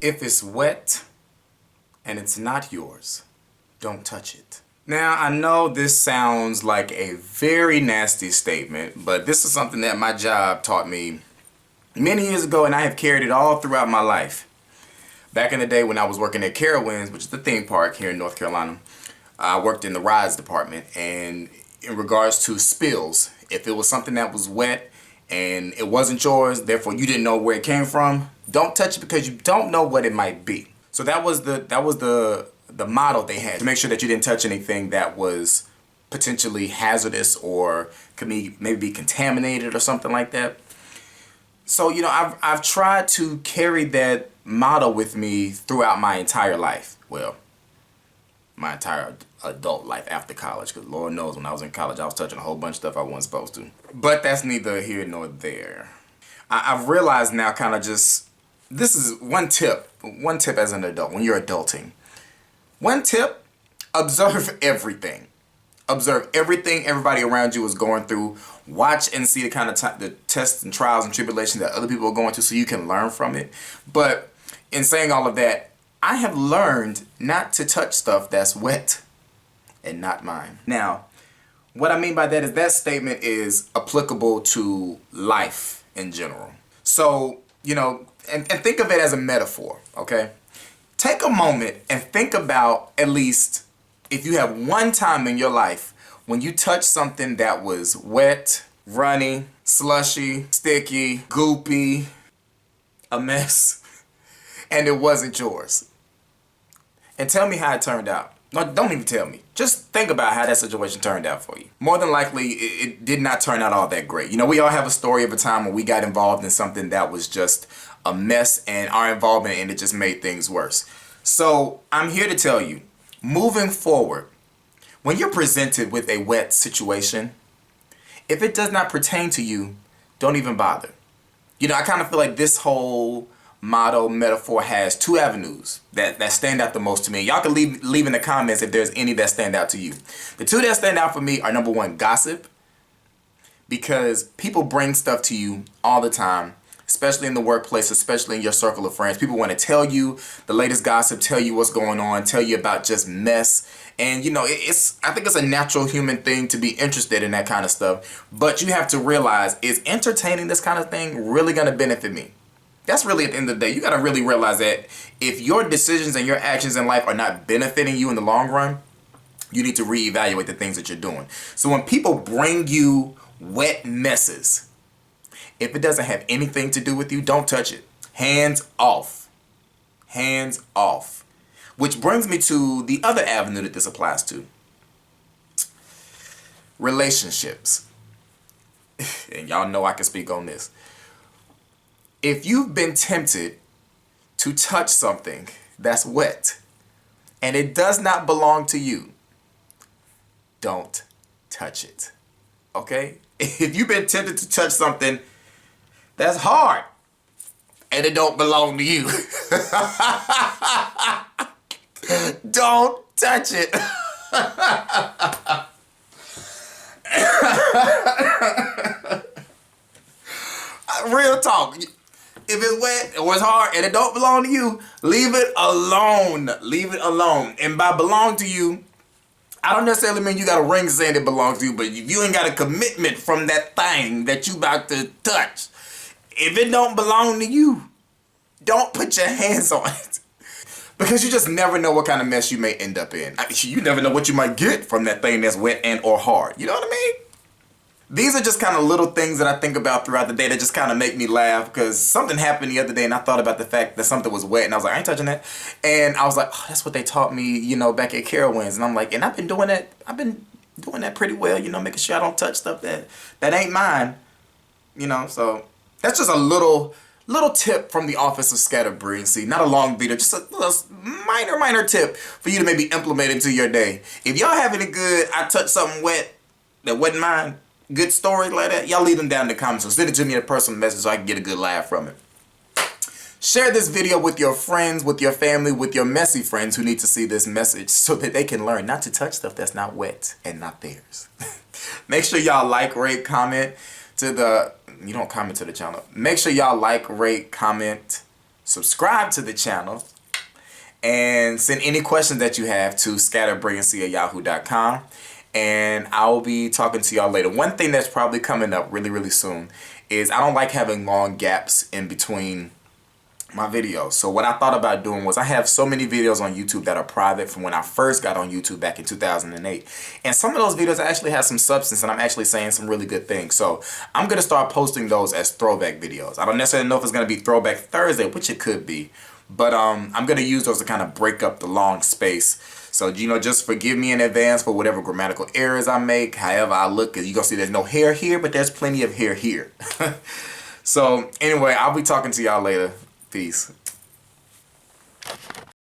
If it's wet and it's not yours, don't touch it. Now, I know this sounds like a very nasty statement, but this is something that my job taught me many years ago, and I have carried it all throughout my life. Back in the day when I was working at Carowinds, which is the theme park here in North Carolina, I worked in the rides department, and in regards to spills, if it was something that was wet and it wasn't yours, therefore you didn't know where it came from, don't touch it because you don't know what it might be. So that was the model they had to make sure that you didn't touch anything that was potentially hazardous or could maybe be contaminated or something like that. So, you know, I've tried to carry that motto with me throughout my entire life. Well, my entire adult life after college, because Lord knows when I was in college I was touching a whole bunch of stuff I wasn't supposed to. But that's neither here nor there. I've realized now, kind of just, this is one tip as an adult when you're adulting. One tip, observe everything. Observe everything everybody around you is going through. Watch and see the kind of the tests and trials and tribulations that other people are going through so you can learn from it. But in saying all of that, I have learned not to touch stuff that's wet and not mine. Now, what I mean by that is that statement is applicable to life in general. So, you know, and think of it as a metaphor, okay? Take a moment and think about, at least if you have one time in your life when you touched something that was wet, runny, slushy, sticky, goopy, a mess, and it wasn't yours. And tell me how it turned out. No, don't even tell me. Just think about how that situation turned out for you. More than likely, it did not turn out all that great. You know, we all have a story of a time when we got involved in something that was just a mess, and our involvement in it just made things worse. So I'm here to tell you, moving forward, when you're presented with a wet situation, if it does not pertain to you, don't even bother. You know, I kind of feel like this whole motto, metaphor has two avenues that stand out the most to me. Y'all can leave in the comments if there's any that stand out to you. The two that stand out for me are, number one, gossip. Because people bring stuff to you all the time, especially in the workplace, especially in your circle of friends. People want to tell you the latest gossip, tell you what's going on, tell you about just mess. And, you know, I think it's a natural human thing to be interested in that kind of stuff. But you have to realize, is entertaining this kind of thing really going to benefit me? That's really, at the end of the day, you got to really realize that if your decisions and your actions in life are not benefiting you in the long run, you need to reevaluate the things that you're doing. So when people bring you wet messes, if it doesn't have anything to do with you, don't touch it. Hands off. Hands off. Which brings me to the other avenue that this applies to. Relationships. And y'all know I can speak on this. If you've been tempted to touch something that's wet and it does not belong to you, don't touch it. Okay? If you've been tempted to touch something that's hard and it don't belong to you, don't touch it. Real talk. If it's wet or it's hard and it don't belong to you, leave it alone. Leave it alone. And by belong to you, I don't necessarily mean you got a ring saying it belongs to you, but if you ain't got a commitment from that thing that you about to touch, if it don't belong to you, don't put your hands on it. Because you just never know what kind of mess you may end up in. You never know what you might get from that thing that's wet and or hard. You know what I mean? These are just kind of little things that I think about throughout the day that just kind of make me laugh, because something happened the other day and I thought about the fact that something was wet and I was like, I ain't touching that. And I was like, oh, that's what they taught me, you know, back at Carowinds. And I'm like, and I've been doing that pretty well, you know, making sure I don't touch stuff that ain't mine, you know. So that's just a little tip from the Office of Scatter Brilliancy. Not a long video, just a little minor tip for you to maybe implement into your day. If y'all have any good, I touched something wet that wasn't mine, good stories like that, y'all leave them down in the comments or send it to me in a personal message so I can get a good laugh from it. Share this video with your friends, with your family, with your messy friends who need to see this message so that they can learn not to touch stuff that's not wet and not theirs. Make sure y'all like, rate, comment to the... You don't comment to the channel. Make sure y'all like, rate, comment subscribe to the channel, and send any questions that you have to scatterbrilliancy@yahoo.com. And I'll be talking to y'all later. One thing that's probably coming up really, really soon is I don't like having long gaps in between my videos. So what I thought about doing was, I have so many videos on YouTube that are private from when I first got on YouTube back in 2008. And some of those videos actually have some substance, and I'm actually saying some really good things. So I'm going to start posting those as throwback videos. I don't necessarily know if it's going to be Throwback Thursday, which it could be. But I'm going to use those to kind of break up the long space. So, you know, just forgive me in advance for whatever grammatical errors I make. However I look, you're going to see there's no hair here, but there's plenty of hair here. So, anyway, I'll be talking to y'all later. Peace.